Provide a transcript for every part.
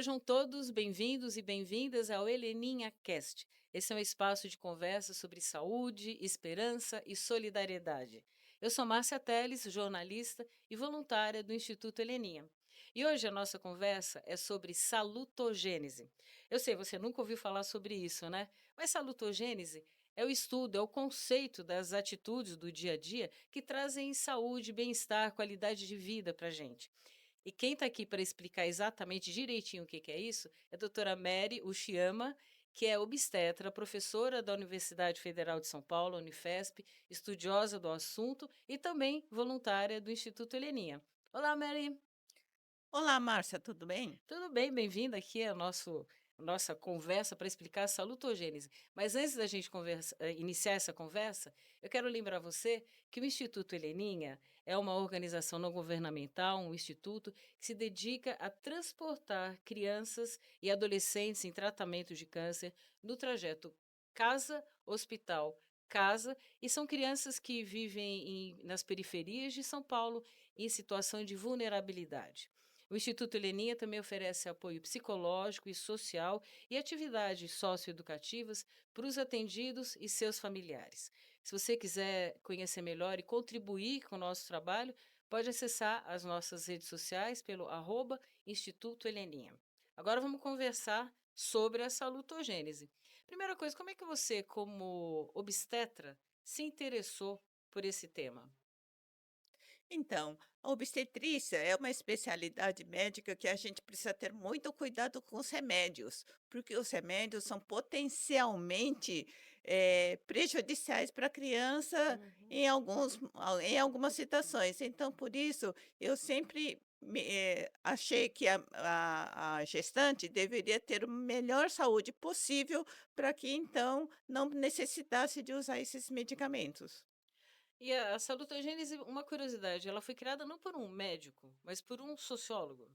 Sejam todos bem-vindos e bem-vindas ao Heleninha Cast. Esse é um espaço de conversa sobre saúde, esperança e solidariedade. Eu sou Márcia Teles, jornalista e voluntária do Instituto Heleninha. E hoje a nossa conversa é sobre salutogênese. Eu sei, você nunca ouviu falar sobre isso, né? Mas salutogênese é o estudo, é o conceito das atitudes do dia a dia que trazem saúde, bem-estar, qualidade de vida para a gente. E quem está aqui para explicar exatamente direitinho o que que é isso é a doutora Mary Uchiyama, que é obstetra, professora da Universidade Federal de São Paulo, Unifesp, estudiosa do assunto e também voluntária do Instituto Heleninha. Olá, Mary. Olá, Márcia, tudo bem? Tudo bem? Bem-vinda aqui à nossa conversa para explicar a salutogênese. Mas antes da gente iniciar essa conversa, eu quero lembrar você que o Instituto Heleninha é uma organização não governamental, um instituto que se dedica a transportar crianças e adolescentes em tratamento de câncer no trajeto casa-hospital. Casa, e são crianças que vivem nas periferias de São Paulo em situação de vulnerabilidade. O Instituto Heleninha também oferece apoio psicológico e social e atividades socioeducativas para os atendidos e seus familiares. Se você quiser conhecer melhor e contribuir com o nosso trabalho, pode acessar as nossas redes sociais pelo Instituto Heleninha. Agora vamos conversar sobre a salutogênese. Primeira coisa, como é que você, como obstetra, se interessou por esse tema? Então, a obstetrícia é uma especialidade médica que a gente precisa ter muito cuidado com os remédios, porque os remédios são potencialmente prejudiciais para a criança Uhum. em algumas situações. Então, por isso, eu sempre achei que a gestante deveria ter a melhor saúde possível para que então não necessitasse de usar esses medicamentos. E a salutogênese, uma curiosidade, ela foi criada não por um médico, mas por um sociólogo.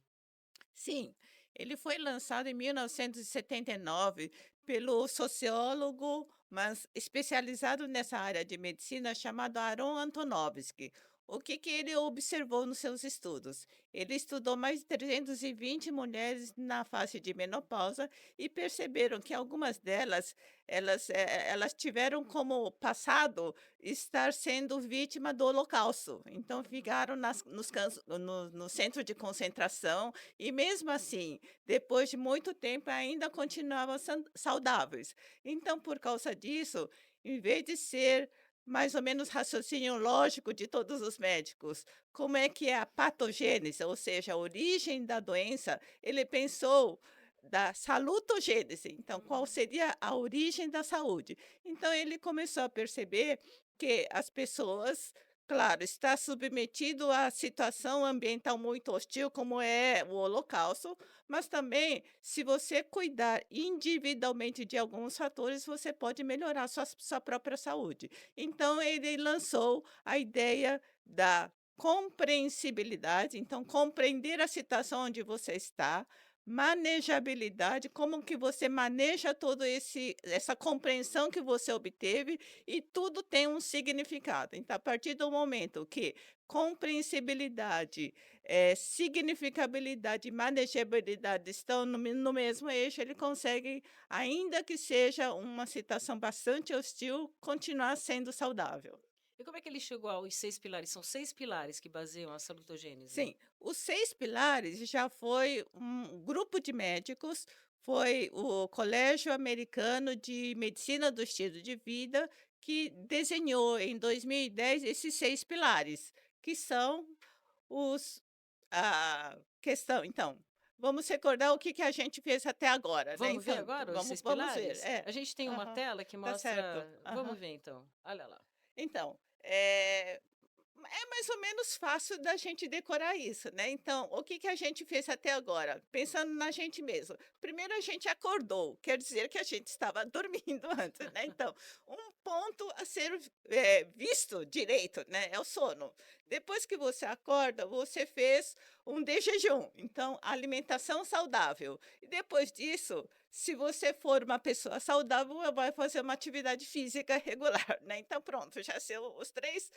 Sim, ele foi lançado em 1979 pelo sociólogo, mas especializado nessa área de medicina, chamado Aaron Antonovsky. O que que ele observou nos seus estudos? Ele estudou mais de 320 mulheres na fase de menopausa e perceberam que algumas delas, elas tiveram como passado estar sendo vítima do Holocausto. Então ficaram no centro de concentração e mesmo assim, depois de muito tempo, ainda continuavam saudáveis. Então, por causa disso, em vez de ser mais ou menos raciocínio lógico de todos os médicos, como é que é a patogênese, ou seja, a origem da doença, ele pensou da salutogênese. Então, qual Uhum. seria a origem da saúde? Então, ele começou a perceber que as pessoas, claro, está submetido a situação ambiental muito hostil, como é o Holocausto, mas também, se você cuidar individualmente de alguns fatores, você pode melhorar sua própria saúde. Então, ele lançou a ideia da compreensibilidade, então, compreender a situação onde você está, manejabilidade, como que você maneja todo essa compreensão que você obteve e tudo tem um significado. Então, a partir do momento que compreensibilidade, significabilidade e manejabilidade estão no mesmo eixo, ele consegue, ainda que seja uma situação bastante hostil, continuar sendo saudável. E como é que ele chegou aos 6 pilares? São 6 pilares que baseiam a salutogênese. Sim, os 6 pilares já foi um grupo de médicos, foi o Colégio Americano de Medicina do Estilo de Vida que desenhou em 2010 esses 6 pilares, que são os a questão então, vamos recordar o que que a gente fez até agora, né, Vamos ver então, agora os vamos 6 vamos ver. pilares? É, A gente tem uma aham, tela que tá certo, mostra. Vamos aham. ver então. Olha lá. Então, é mais ou menos fácil da gente decorar isso, né. Então, o que que a gente fez até agora? Pensando na gente mesmo. Primeiro a gente acordou, quer dizer que a gente estava dormindo antes, né. Então, um ponto a ser visto direito, né, é o sono. Depois que você acorda, você fez um de jejum, então alimentação saudável. E depois disso, se você for uma pessoa saudável, vai fazer uma atividade física regular, né. Então pronto, já são os 3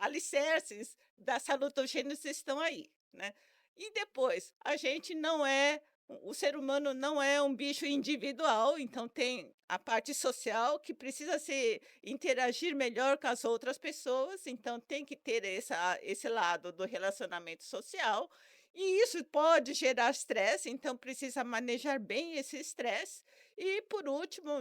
alicerces da salutogênese estão aí, né. E depois, a gente não é o ser humano não é um bicho individual, então tem a parte social que precisa se interagir melhor com as outras pessoas, então tem que ter esse lado do relacionamento social, e isso pode gerar estresse, então precisa manejar bem esse estresse. E por último,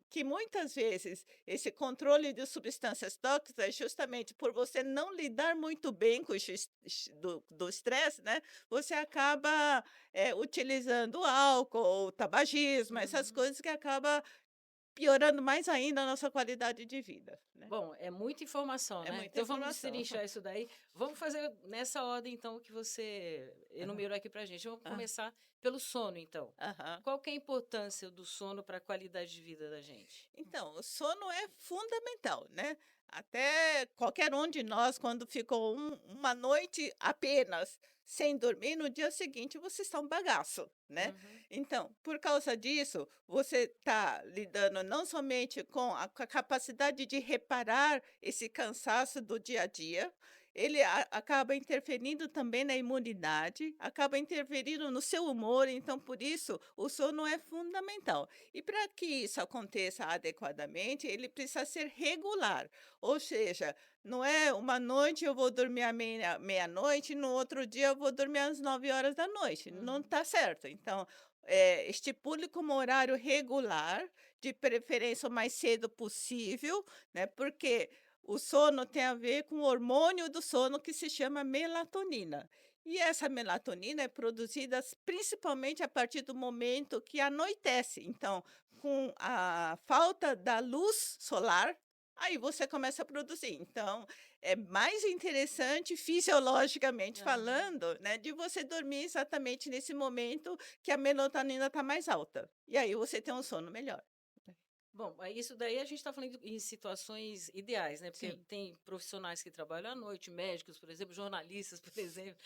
que muitas vezes esse controle de substâncias tóxicas é justamente por você não lidar muito bem com o do estresse, né? Você acaba utilizando álcool ou tabagismo, essas Uhum. coisas que acaba piorando mais ainda a nossa qualidade de vida, né. Bom, é muita informação, É né. muita Então vamos informação. destrinchar isso daí. Vamos fazer nessa ordem, então, que você Aham, enumerou aqui pra gente. Vamos hã, começar pelo sono, então. aham. Qual que é a importância do sono para a qualidade de vida da gente? Então, o sono é fundamental, né. Até qualquer um de nós, quando ficou uma noite apenas sem dormir, no dia seguinte você está um bagaço, né. Uhum. Então, por causa disso, você está lidando não somente com a capacidade de reparar esse cansaço do dia a dia, ele acaba interferindo também na imunidade, acaba interferindo no seu humor, então por isso o sono é fundamental. E para que isso aconteça adequadamente, ele precisa ser regular, ou seja, não é uma noite eu vou dormir à meia-noite, no outro dia eu vou dormir às 9 horas da noite, não Uhum. está certo. Então, estipule como horário regular, de preferência o mais cedo possível, né? Porque o sono tem a ver com o hormônio do sono que se chama melatonina. E essa melatonina é produzida principalmente a partir do momento que anoitece. Então, com a falta da luz solar, aí você começa a produzir. Então, é mais interessante, fisiologicamente Aham. falando, né, de você dormir exatamente nesse momento que a melatonina está mais alta. E aí você tem um sono melhor. Bom, aí isso daí a gente está falando em situações ideais, né, porque Sim, tem profissionais que trabalham à noite, médicos, por exemplo, jornalistas, por exemplo,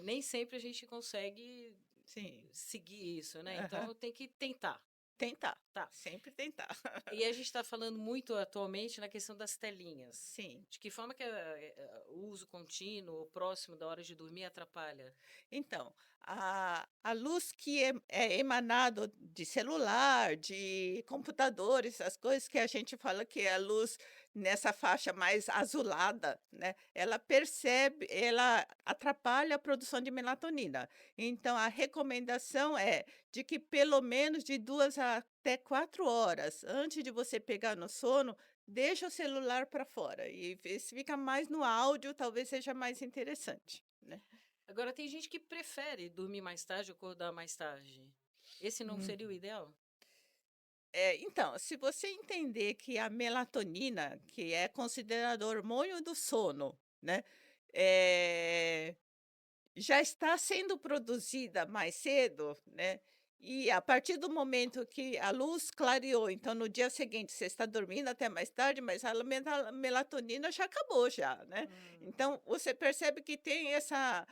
nem sempre a gente consegue sim. seguir isso, né, Aham. então tem que tentar. Tentar, Tá. sempre tentar. E a gente está falando muito atualmente na questão das telinhas. Sim. De que forma que o uso contínuo ou próximo da hora de dormir atrapalha? Então, a luz que é emanado de celular, de computadores, as coisas que a gente fala que é a luz nessa faixa mais azulada, né, ela atrapalha a produção de melatonina. Então a recomendação é de que pelo menos de 2 até 4 horas antes de você pegar no sono, deixa o celular para fora e vê se fica mais no áudio, talvez seja mais interessante, né. Agora tem gente que prefere dormir mais tarde, acordar mais tarde. Esse não Hum. seria o ideal? Então, se você entender que a melatonina, que é considerado hormônio do sono, né, eh, já está sendo produzida mais cedo, né, e a partir do momento que a luz clareou, então no dia seguinte você está dormindo até mais tarde, mas a melatonina já acabou já, né. Hum. Então você percebe que tem essa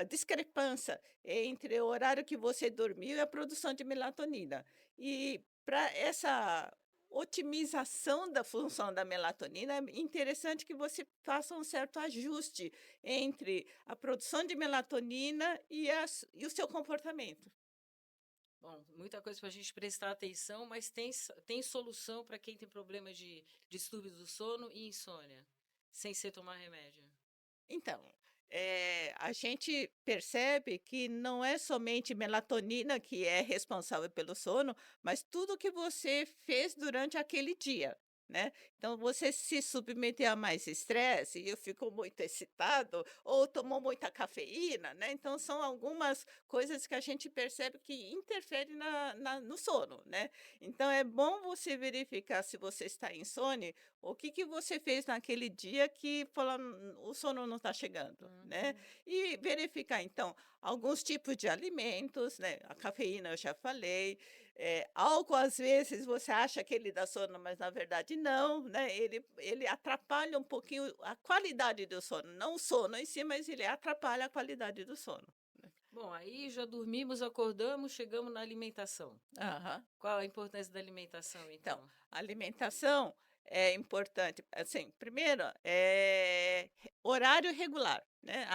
discrepância entre o horário que você dormiu e a produção de melatonina. E para essa otimização da função da melatonina, é interessante que você faça um certo ajuste entre a produção de melatonina e o seu comportamento. Bom, muita coisa para a gente prestar atenção, mas tem solução para quem tem problemas de distúrbios do sono e insônia, sem ser tomar remédio. Então, a gente percebe que não é somente melatonina que é responsável pelo sono, mas tudo que você fez durante aquele dia, né. Então você se submeteu a mais estresse, e eu fico muito excitado, ou tomou muita cafeína, né, então são algumas coisas que a gente percebe que interferem no sono, né. Então é bom você verificar se você está insone, o que que você fez naquele dia que falou: o sono não está chegando", né. Uhum. E verificar então, alguns tipos de alimentos, né, a cafeína eu já falei, álcool às vezes você acha que ele dá sono, mas na verdade não, né, ele atrapalha um pouquinho a qualidade do sono, não o sono em si, mas ele atrapalha a qualidade do sono, né. Bom, aí já dormimos, acordamos, chegamos na alimentação. Aham. Qual a importância da alimentação, Então, então? a alimentação é importante, assim, primeiro, horário regular, né,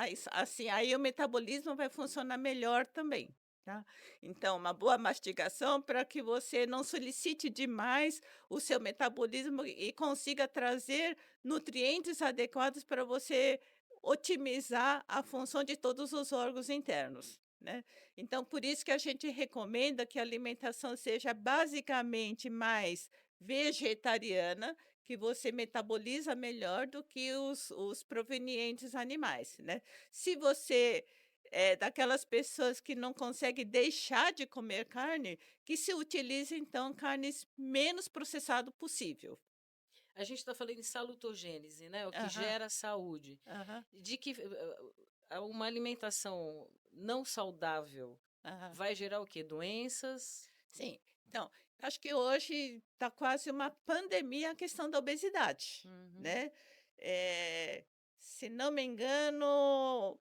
aí o metabolismo vai funcionar melhor também. Tá? Então, uma boa mastigação para que você não solicite demais o seu metabolismo e consiga trazer nutrientes adequados para você otimizar a função de todos os órgãos internos, né? Então, por isso que a gente recomenda que a alimentação seja basicamente mais vegetariana, que você metaboliza melhor do que os provenientes animais, né? Se você é daquelas pessoas que não conseguem deixar de comer carne, que se utilize então carnes menos processado possível. A gente está falando em salutogênese, né, o que Aham, gera saúde. aham, De que uma alimentação não saudável aham. vai gerar o quê? Doenças? Sim. Então, acho que hoje está quase uma pandemia a questão da obesidade, Uhum, né. Se não me engano,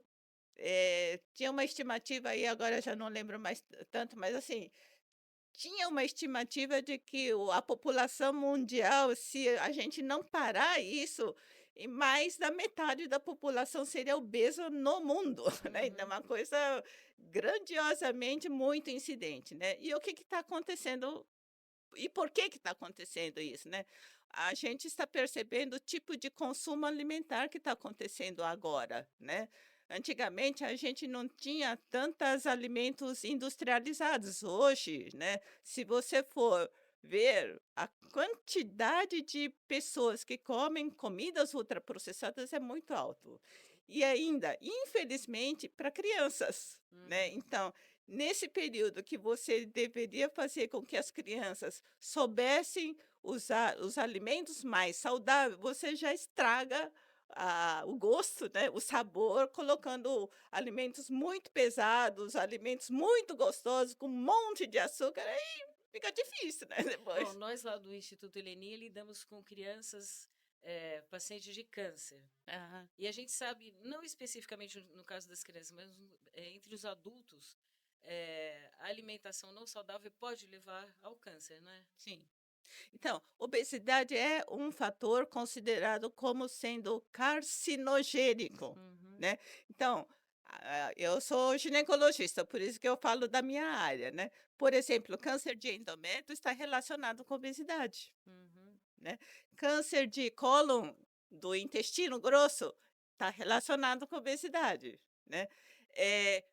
tinha uma estimativa aí, agora já não lembro mais tanto, mas assim, tinha uma estimativa de que a população mundial, se a gente não parar isso, e mais da metade da população seria obesa no mundo, né? Então, é uhum. uma coisa grandiosamente muito incidente, né? E o que está acontecendo e por que está acontecendo isso, né? A gente está percebendo o tipo de consumo alimentar que está acontecendo agora, né? Antigamente a gente não tinha tantos alimentos industrializados. Hoje, né? Se você for ver a quantidade de pessoas que comem comidas ultraprocessadas é muito alto. E ainda, infelizmente, para crianças, né? Uhum. Então, nesse período que você deveria fazer com que as crianças soubessem usar os alimentos mais saudáveis, você já estraga o gosto, né, o sabor, colocando alimentos muito pesados, alimentos muito gostosos, com um monte de açúcar, aí fica difícil, né, Bom, depois. nós lá do Instituto Helenia lidamos com crianças, pacientes de câncer. Aham, E a gente sabe, não especificamente no caso das crianças, mas entre os adultos, a alimentação não saudável pode levar ao câncer, né? sim. Então, obesidade é um fator considerado como sendo carcinogênico, Uhum, né. Então, eu sou ginecologista, por isso que eu falo da minha área, né. Por exemplo, câncer de endométrio está relacionado com obesidade, uhum, né. Câncer de cólon, do intestino grosso, está relacionado com obesidade, né. Eh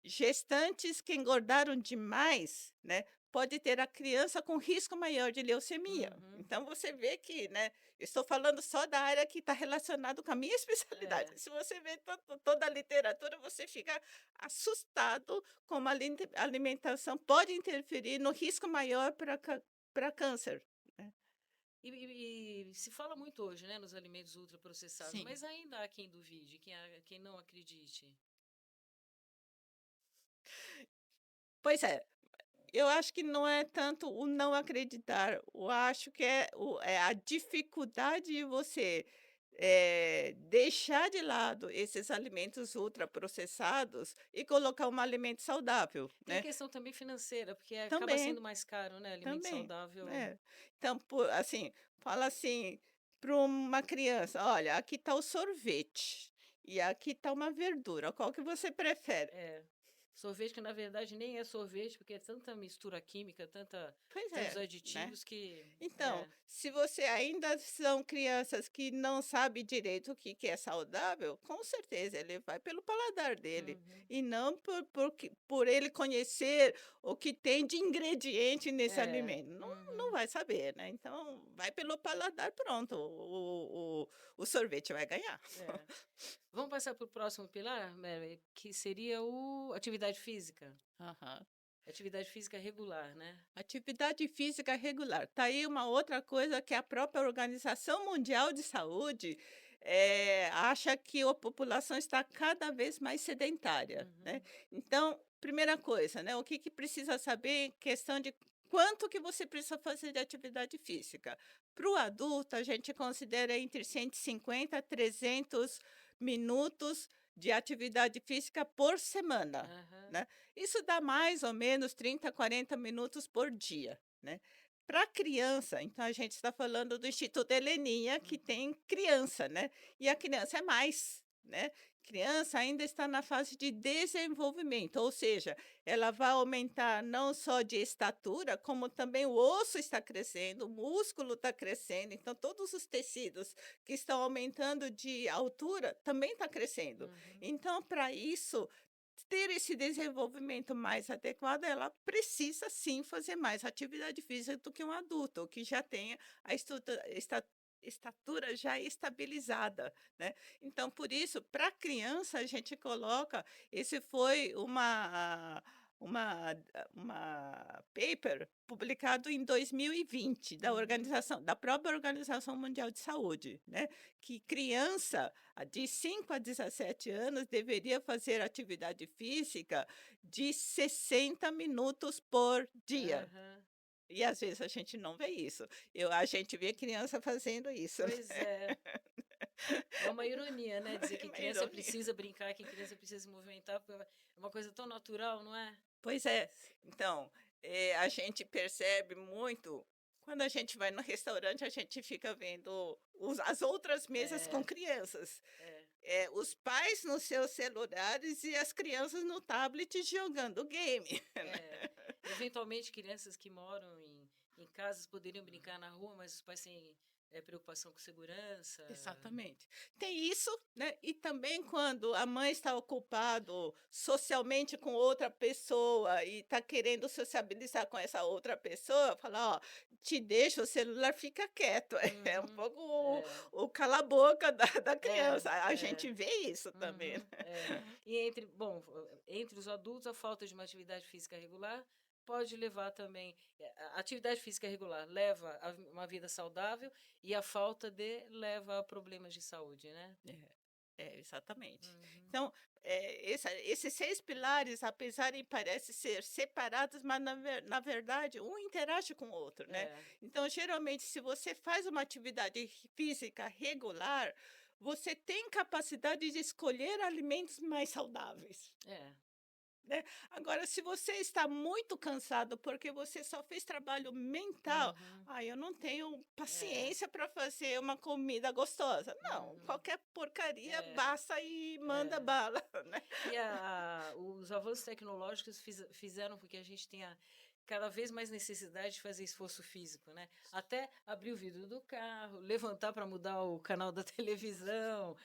Gestantes que engordaram demais, né, pode ter a criança com risco maior de leucemia. uhum. Então você vê que, né, eu estou falando só da área que está relacionado com a minha especialidade. É. Se você vê toda a literatura, você fica assustado como a alimentação pode interferir no risco maior para câncer, né. E se fala muito hoje, né, nos alimentos ultraprocessados, Sim. mas ainda há quem duvide, quem não acredite. Pois é. Eu acho que não é tanto o não acreditar, eu acho que é a dificuldade de você, deixar de lado esses alimentos ultraprocessados e colocar um alimento saudável, Tem a né. questão também financeira, porque acaba Também, sendo mais caro, né, alimento também, saudável. é. Então, assim, fala assim para uma criança: "Olha, aqui está o sorvete e aqui está uma verdura, qual que você prefere?". É. Sorvete que na verdade nem é sorvete, porque é tanta mistura química, Pois tantos é, né. aditivos que Então, é. se você ainda são crianças que não sabe direito o que que é saudável, com certeza ele vai pelo paladar dele, Uhum. e não por ele conhecer o que tem de ingrediente nesse É. alimento. Não Uhum. vai saber, né, então vai pelo paladar, pronto, o sorvete vai ganhar. É. Vamos passar para o próximo pilar, Mary, que seria o atividade física. Aham. Atividade física regular, né? Atividade física regular. Tá aí uma outra coisa que a própria Organização Mundial de Saúde, acha que a população está cada vez mais sedentária, né. Uhum. Então, primeira coisa, né, o que que precisa saber em questão de quanto que você precisa fazer de atividade física. Para o adulto, a gente considera entre 150 a 300 minutos de atividade física por semana, Aham. né. Isso dá mais ou menos 30 a 40 minutos por dia, né. Para criança, então a gente está falando do Instituto Heleninha, que Uhum. tem criança, né, e a criança é mais, né. criança ainda está na fase de desenvolvimento, ou seja, ela vai aumentar não só de estatura, como também o osso está crescendo, o músculo está crescendo, então todos os tecidos que estão aumentando de altura também está crescendo. Uhum. Então, para isso, ter esse desenvolvimento mais adequado, ela precisa sim fazer mais atividade física do que um adulto, que já tenha a estatura já estabilizada, né. Então, por isso, para a criança, a gente coloca esse foi uma paper publicado em 2020 Uhum. da própria Organização Mundial de Saúde, né, que criança de 5 a 17 anos deveria fazer atividade física de 60 minutos por dia. Aham. E às vezes a gente não vê isso. A gente vê criança fazendo isso, né. Pois é. É uma ironia, né, dizer É que uma criança ironia. precisa brincar, que criança precisa se movimentar, porque é uma coisa tão natural, não é? Pois é. Então, a gente percebe muito quando a gente vai no restaurante, a gente fica vendo as outras mesas com É, crianças. é, Os pais nos seus celulares e as crianças no tablet jogando game. é. Eventualmente, crianças que moram em casas poderiam brincar na rua, mas os pais têm, preocupação com segurança. Exatamente. Tem isso, né, e também quando a mãe está ocupado socialmente com outra pessoa e está querendo sociabilizar com essa outra pessoa, fala: "Ó, te deixa o celular, fica quieto". É um Uhum. pouco É, o cala a boca da é, criança. A é. gente vê isso também, Uhum, né. é. E entre os adultos, a falta de uma atividade física regular pode levar também a atividade física regular leva a uma vida saudável e a falta de leva a problemas de saúde, né. Exatamente. Uhum. Então, esses 6 pilares, apesar de parecer ser separados, mas na verdade, um interage com o outro, né. É, Então, geralmente, se você faz uma atividade física regular, você tem capacidade de escolher alimentos mais saudáveis. é. Né. Agora, se você está muito cansado, porque você só fez trabalho mental, Uhum. eu não tenho É. paciência para fazer uma comida gostosa". Não, Uhum. qualquer porcaria É, basta e manda é. bala, né. E os avanços tecnológicos fizeram com que a gente tenha cada vez mais necessidade de fazer esforço físico, né. Até abrir o vidro do carro, levantar para mudar o canal da televisão,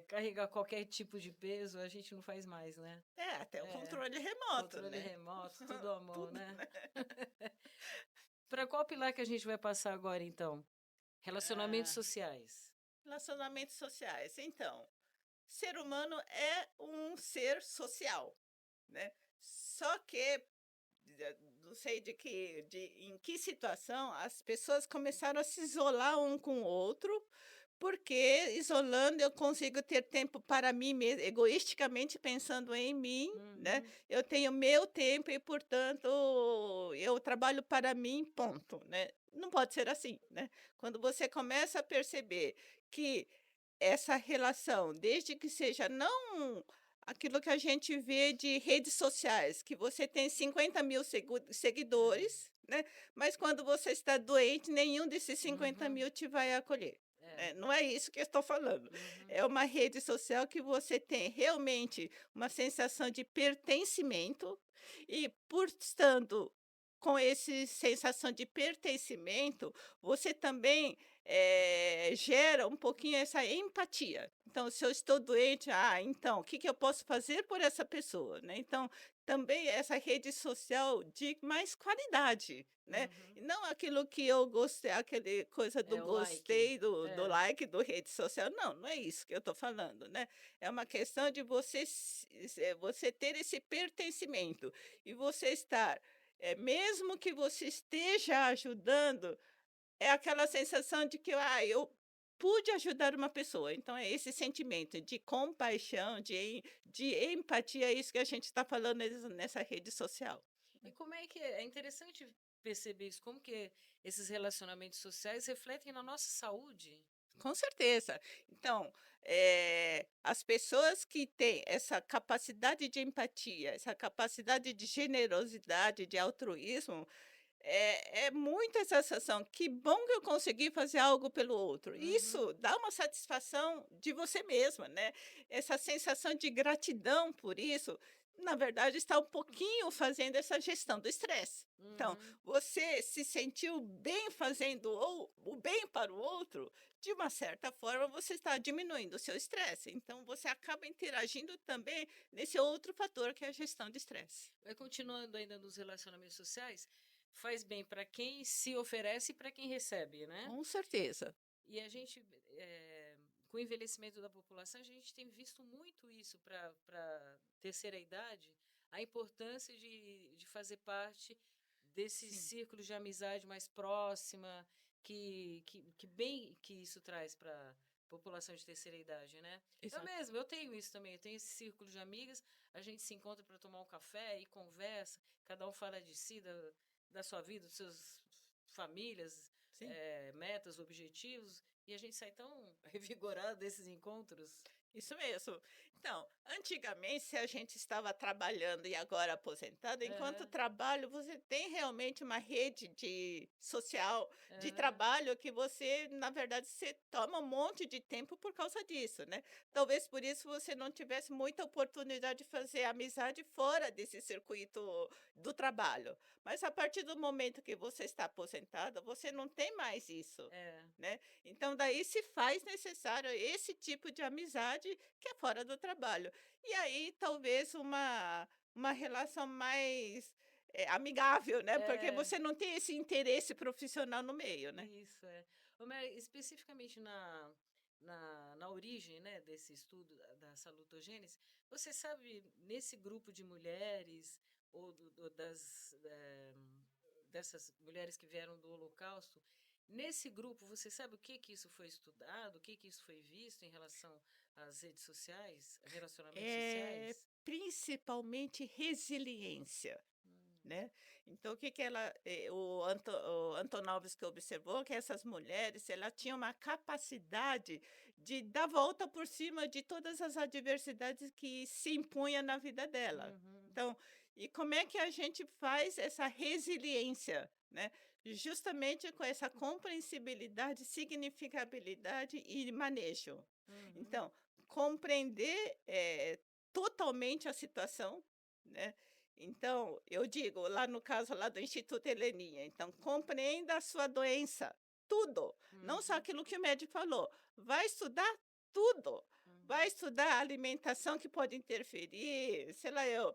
carregar qualquer tipo de peso, a gente não faz mais, né. Até o É, controle remoto, controle né. remoto, tudo à mão, Tudo, né. né. Para qual pilar que a gente vai passar agora então? Relacionamentos Ah, sociais. relacionamentos sociais. Então, ser humano é um ser social, né. Só que não sei em que situação as pessoas começaram a se isolar um com o outro, porque isolando eu consigo ter tempo para mim mesmo, egoisticamente pensando em mim, né, Uhum, eu tenho meu tempo e, portanto, eu trabalho para mim, ponto, né. Não pode ser assim, né. Quando você começa a perceber que essa relação, desde que seja não aquilo que a gente vê de redes sociais, que você tem 50.000 é, seguidores, né, mas quando você está doente, nenhum desses cinquenta uhum, mil te vai acolher, é, né, não é isso que eu estou falando. uhum, É uma rede social que você tem realmente uma sensação de pertencimento e, por estando com esse sensação de pertencimento, você também gera um pouquinho essa empatia. Então, se eu estou doente, então, o que que eu posso fazer por essa pessoa, né? Então, também essa rede social de mais qualidade, né? E uhum. não aquilo que eu gostei, aquele coisa do É o like. gostei, do É. like, do rede social. Não, não é isso que eu estou falando, né? É uma questão de você ter esse pertencimento e você estar, mesmo que você esteja ajudando, é aquela sensação de que, eu pude ajudar uma pessoa. Então é esse sentimento de compaixão, de empatia, é isso que a gente está falando nessa rede social. E como é que é interessante perceber isso, como que esses relacionamentos sociais refletem na nossa saúde. Com certeza. Então, as pessoas que têm essa capacidade de empatia, essa capacidade de generosidade, de altruísmo, é muito essa sensação: "Que bom que eu consegui fazer algo pelo outro". Uhum. Isso dá uma satisfação de você mesma, né. Essa sensação de gratidão por isso, na verdade, está um pouquinho fazendo essa gestão do estresse. Então, Uhum. você se sentiu bem fazendo o bem para o outro, de uma certa forma você está diminuindo o seu estresse, então você acaba interagindo também nesse outro fator que é a gestão de estresse. Vai continuando ainda nos relacionamentos sociais, faz bem para quem se oferece e para quem recebe, né? Com certeza. E a gente, com o envelhecimento da população, a gente tem visto muito isso para terceira idade, a importância de fazer parte desses Sim, círculos de amizade mais próxima, que bem que isso traz para população de terceira idade, né? Eu exato. mesmo, eu tenho isso também, eu tenho esse círculo de amigas, a gente se encontra para tomar um café e conversa, cada um fala de si, da sua vida, dos seus famílias, Sim. metas, objetivos, e a gente sai tão revigorado desses encontros. Isso mesmo. Então, antigamente, se a gente estava trabalhando e agora aposentado, enquanto Aham, trabalho, você tem realmente uma rede de social, de aham, trabalho que você, na verdade, você toma um monte de tempo por causa disso, né? Talvez por isso você não tivesse muita oportunidade de fazer amizade fora desse circuito do trabalho. Mas a partir do momento que você está aposentada, você não tem mais isso, é, né? Então, daí se faz necessário esse tipo de amizade que é fora do trabalho. E aí, talvez uma relação mais, amigável, né, porque é, você não tem esse interesse profissional no meio, né. isso, é. Ô, Mary, especificamente na origem, né, desse estudo da salutogênese, você sabe, nesse grupo de mulheres, ou dessas mulheres que vieram do Holocausto, nesse grupo, você sabe o que que isso foi estudado, o que que isso foi visto em relação às redes sociais, relacionamentos É sociais? principalmente resiliência. Hum, Né. Então o que que o Antonovsky observou que essas mulheres, ela tinha uma capacidade de dar volta por cima de todas as adversidades que se impunha na vida dela. uhum, Então, e como é que a gente faz essa resiliência, né, justamente com essa compreensibilidade, significabilidade e manejo. uhum, Então, compreender, totalmente a situação, né, então, eu digo, lá no caso lá do Instituto Heleninha, então compreenda a sua doença, tudo, não só uhum, aquilo que o médico falou, vai estudar tudo, vai uhum, estudar a alimentação que pode interferir, sei lá eu,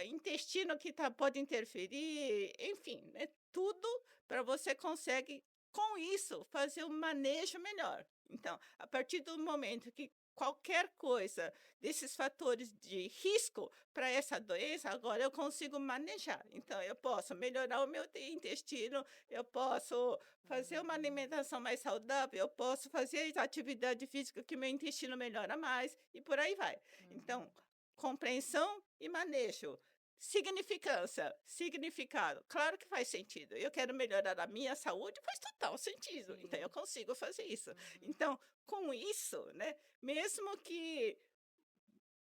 intestino que pode interferir, enfim, né, tudo para você consegue, com isso, fazer um manejo melhor. Então, a partir do momento que qualquer coisa desses fatores de risco para essa doença, agora eu consigo manejar. Então, eu posso melhorar o meu intestino, eu posso fazer uma uhum, alimentação mais saudável, eu posso fazer atividade física que meu intestino melhora mais, e por aí vai. Então, uhum, compreensão e manejo. Significância, significado. Claro que faz sentido. Eu quero melhorar a minha saúde, faz total sentido. Então, eu sim, consigo fazer isso. uhum, Então, com isso, né, mesmo que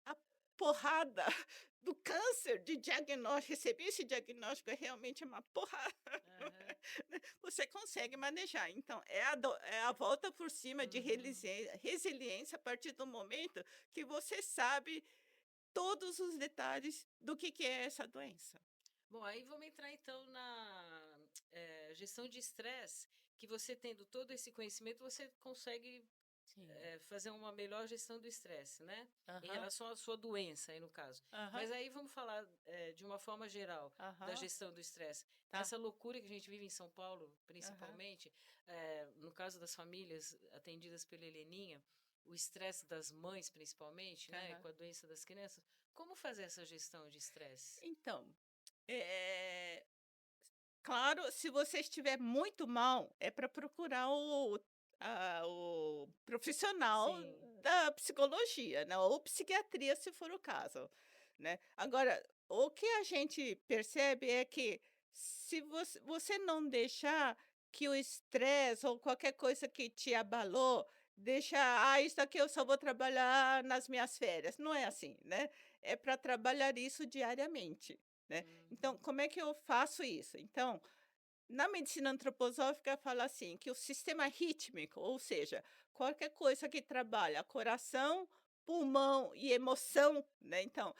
a porrada do câncer de diagnóstico, receber esse diagnóstico é realmente uma porrada, aham, né, você consegue manejar. Então, é a volta por cima de uhum. resiliência a partir do momento que você sabe todos os detalhes do que é essa doença. Bom, aí vamos entrar então gestão de estresse, que você tendo todo esse conhecimento, você consegue Sim. fazer uma melhor gestão do estresse, né? Em Aham, relação à sua doença, aí no caso. aham, Mas aí vamos falar de uma forma geral da aham, gestão do estresse. tá, Nessa loucura que a gente vive em São Paulo, aham, principalmente, no caso das famílias atendidas pela Heleninha, o estresse das mães, principalmente, né? aham. Com a doença das crianças, como fazer essa gestão de estresse? Então, eh claro, se você estiver muito mal, é para procurar o profissional Sim. da psicologia, né, ou psiquiatria, se for o caso, né. Agora, o que a gente percebe é que se você não deixar que o estresse ou qualquer coisa que te abalou, deixa: "Ah, isso aqui eu só vou trabalhar nas minhas férias", não é assim, né, é para trabalhar isso diariamente, né. Então, Uhum. como é que eu faço isso? Então, Na medicina antroposófica fala assim, que o sistema rítmico, ou seja, qualquer coisa que trabalha coração, pulmão e emoção, né, então,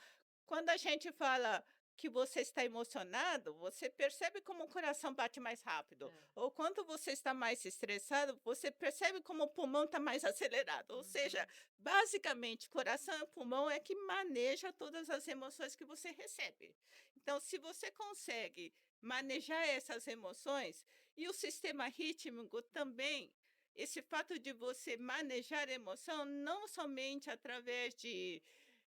quando a gente fala que você está emocionado, você percebe como o coração bate mais rápido, É. ou quando você está mais estressado, você percebe como o pulmão está mais acelerado, ou seja, Uhum. basicamente, coração e pulmão é que maneja todas as emoções que você recebe. Então, se você consegue manejar essas emoções e o sistema rítmico também, esse fato de você manejar a emoção não somente através de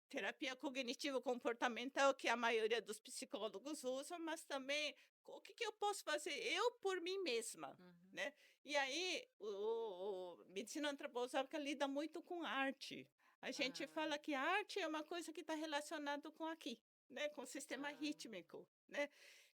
terapia cognitivo-comportamental, que a maioria dos psicólogos usam, mas também o que que eu posso fazer eu por mim mesma, Uhum. né? E aí, o medicina antroposófica lida muito com arte. A gente Ah, fala que a arte é uma coisa que está relacionado com aqui, né? Com o sistema ah. rítmico, né?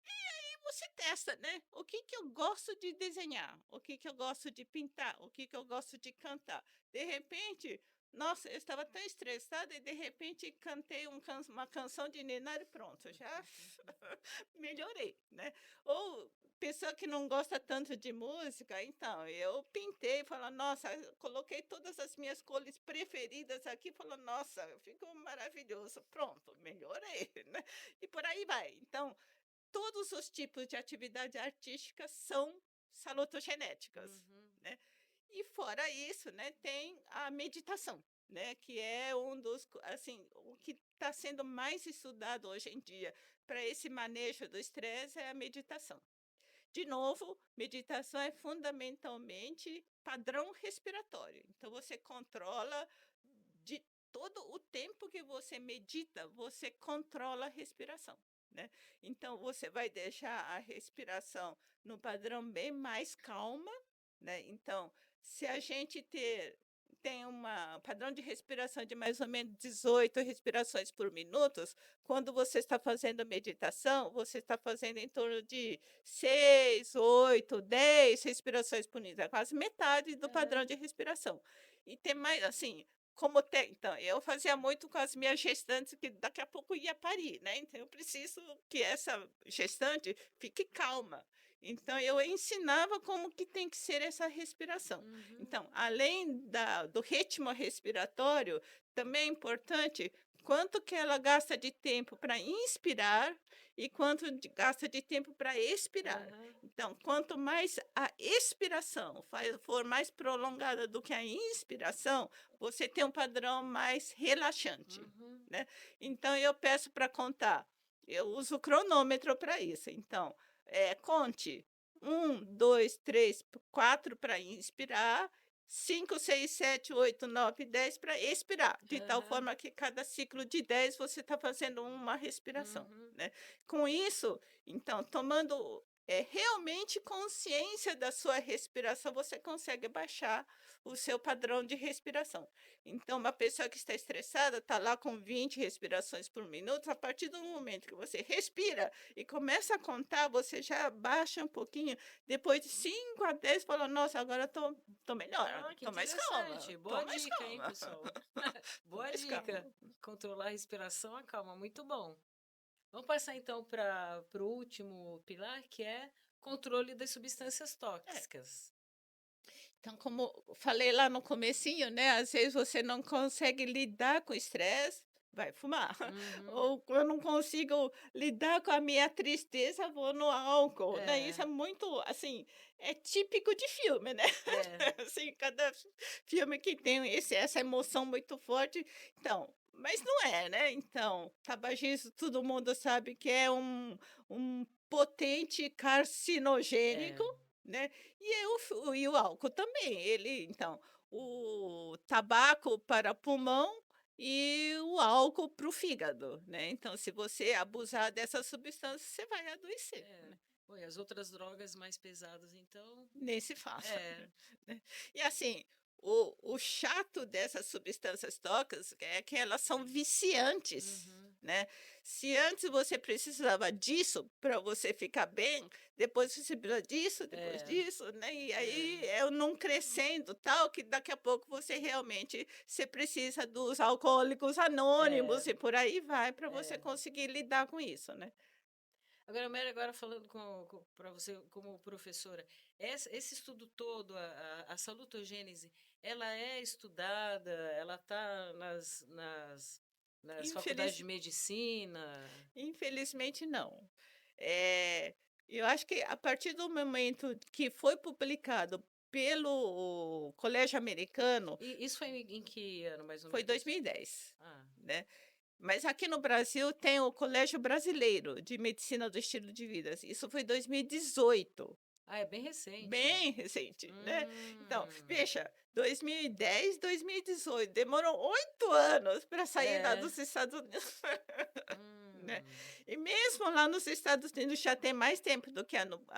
E você testa, né? O que que eu gosto de desenhar? O que que eu gosto de pintar? O que que eu gosto de cantar? De repente, nossa, eu estava tão estressada e de repente cantei uma canção de Ninar e pronto, já melhorei, né? Ou pessoa que não gosta tanto de música, então eu pintei, falo, nossa, coloquei todas as minhas cores preferidas aqui, falou, nossa, ficou maravilhoso, pronto, melhorei, né? E por aí vai. Então, todos os tipos de atividade artística são salutogenéticas, Uhum. né. E fora isso, né, tem a meditação, né, que é um dos assim, o que está sendo mais estudado hoje em dia para esse manejo do estresse é a meditação. De novo, meditação é fundamentalmente padrão respiratório. Então você controla de todo o tempo que você medita, você controla a respiração, né. Então você vai deixar a respiração no padrão bem mais calma, né. Então, se a gente tem uma padrão de respiração de mais ou menos 18 respirações por minutos, quando você está fazendo meditação, você está fazendo em torno de 6, 8, 10 respirações por minuto, é quase metade do padrão É. de respiração. E tem mais assim, como tem então, eu fazia muito com as minhas gestantes que daqui a pouco ia parir, né, então eu preciso que essa gestante fique calma. Então eu ensinava como que tem que ser essa respiração. Uhum. Então, além do ritmo respiratório, também é importante quanto que ela gasta de tempo para inspirar e quanto gasta de tempo para expirar. Aham. Então, quanto mais a expiração for mais prolongada do que a inspiração, você tem um padrão mais relaxante, Uhum. né? Então, eu peço para contar. Eu uso o cronômetro para isso. Então, conte 1, 2, 3, 4 para inspirar, 5, 6, 7, 8, 9, 10 para expirar, de tal Aham. forma que cada ciclo de 10 você está fazendo uma respiração, Uhum. né. Com isso, então, tomando, realmente consciência da sua respiração, você consegue baixar o seu padrão de respiração. Então, uma pessoa que está estressada, está lá com 20 respirações por minuto, a partir do momento que você respira e começa a contar, você já baixa um pouquinho, depois de 5 a 10 fala: "Nossa, agora tô melhor, Ah, que tô mais calma, interessante. tô Boa mais dica, hein, calma, pessoal. tô Boa mais dica. calma". Controlar a respiração acalma, muito bom. Vamos passar então para o último pilar, que é controle das substâncias É. tóxicas. Então, como falei lá no comecinho, né, às vezes você não consegue lidar com o estresse, vai fumar. Uhum. Ou eu não consigo lidar com a minha tristeza, vou no álcool, né. Isso é É, muito, assim, é típico de filme, né. é, Assim, cada filme que tem essa emoção muito forte. Então, mas não é, né. Então, tabagismo todo mundo sabe que é um potente carcinogênico, é. né. E o álcool também, ele então, o tabaco para pulmão e o álcool para o fígado, né. Então se você abusar dessa substância, você vai adoecer, É. né. Bom, e as outras drogas mais pesadas, então, Nem se fala, é. né. E assim, o chato dessas substâncias tóxicas é que elas são viciantes, Uhum. né. Se antes você precisava disso para você ficar bem, depois você precisa disso, depois É, disso, né, e é, aí é num crescendo tal que daqui a pouco você precisa dos alcoólicos anônimos é, e por aí vai para você é. conseguir lidar com isso, né. Agora, Mary, agora falando para você como professora, esse estudo todo, a salutogênese, ela é estudada, ela está nas faculdades de Infeliz medicina? infelizmente não. Eh, eu acho que a partir do momento que foi publicado pelo Colégio Americano, E isso foi em que ano, mais ou foi menos? 2010, Ah, né. Mas aqui no Brasil tem o Colégio Brasileiro de Medicina do Estilo de Vida, isso foi 2018. ah, é bem recente. Bem recente, né. Então, Hum, veja, 2010, 2018, demorou 8 anos para sair lá é. dos Estados Unidos, né. Hum, E mesmo lá nos Estados Unidos já tem mais tempo do que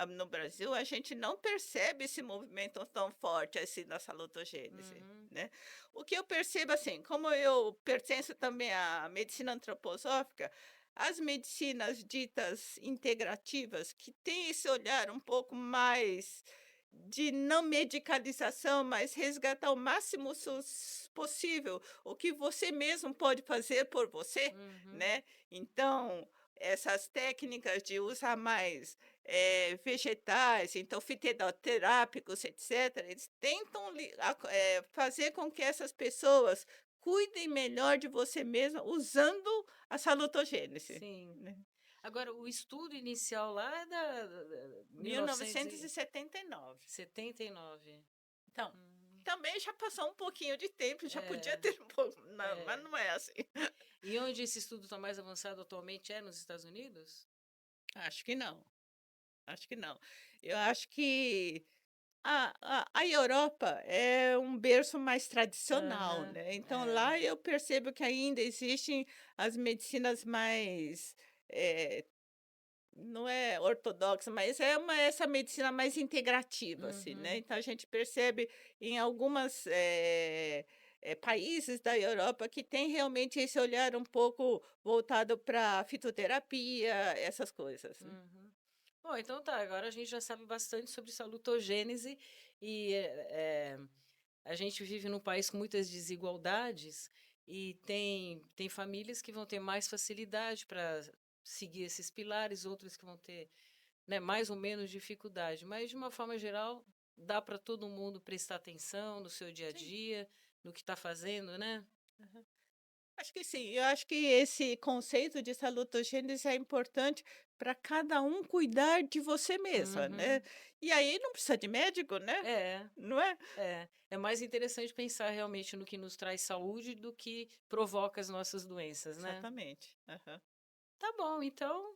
no Brasil, a gente não percebe esse movimento tão forte assim da salutogênese, uhum, né. O que eu percebo, assim, como eu pertenço também à medicina antroposófica, as medicinas ditas integrativas, que têm esse olhar um pouco mais de não medicalização, mas resgatar o máximo possível o que você mesmo pode fazer por você, uhum, né? Então, essas técnicas de usar mais vegetais, então fitoterápicos, etc., eles tentam fazer com que essas pessoas cuidem melhor de você mesma usando a salutogênese, sim. né. Agora, o estudo inicial lá é da Mil novecentos e setenta e nove. 1979. Então, Hum, também já passou um pouquinho de tempo, já podia é, ter um pouco, não, mas é. não é assim. E onde esse estudo está mais avançado atualmente é nos Estados Unidos? Acho que não, acho que não. Eu acho que a Europa é um berço mais tradicional, Aham, né, então é. lá eu percebo que ainda existem as medicinas mais, eh, não é ortodoxa, mas é essa medicina mais integrativa, assim, né, Uhum, então a gente percebe em algumas, países da Europa que tem realmente esse olhar um pouco voltado pra fitoterapia, essas coisas, né. uhum. Bom, então tá, agora a gente já sabe bastante sobre salutogênese e a gente vive num país com muitas desigualdades e tem famílias que vão ter mais facilidade para seguir esses pilares, outras que vão ter, né, mais ou menos dificuldade, mas de uma forma geral dá para todo mundo prestar atenção no seu dia a Sim. dia, no que está fazendo, né? Acho que sim, eu acho que esse conceito de salutogênese é importante para cada um cuidar de você mesma, né. Uhum. E aí não precisa de médico, né, É, não é? é mais interessante pensar realmente no que nos traz saúde do que provoca as nossas doenças, né? Exatamente. Aham. Tá bom, então,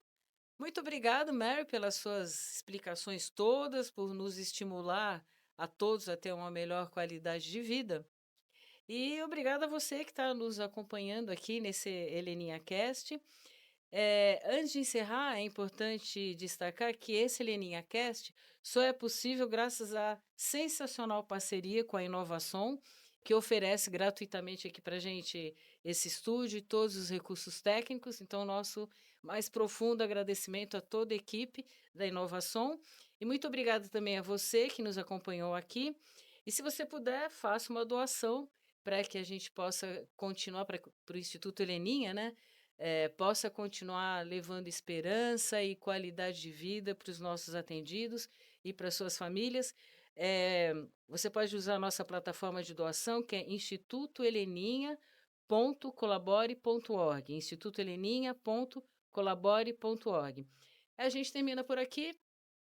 muito obrigado, Mary, pelas suas explicações todas, por nos estimular a todos a ter uma melhor qualidade de vida. E obrigada a você que está nos acompanhando aqui nesse Heleninha Cast. Antes de encerrar, é importante destacar que esse Heleninha Cast só é possível graças à sensacional parceria com a Inovação, que oferece gratuitamente aqui para gente esse estúdio e todos os recursos técnicos. Então, nosso mais profundo agradecimento a toda a equipe da Inovação. E muito obrigado também a você que nos acompanhou aqui. E se você puder, faça uma doação para que a gente possa continuar para o Instituto Heleninha, né? Possa continuar levando esperança e qualidade de vida para os nossos atendidos e para suas famílias. Você pode usar a nossa plataforma de doação, que é institutoheleninha.colabore.org, institutoheleninha.colabore.org. A gente termina por aqui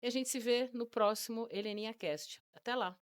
e a gente se vê no próximo Heleninha Cast. Até lá!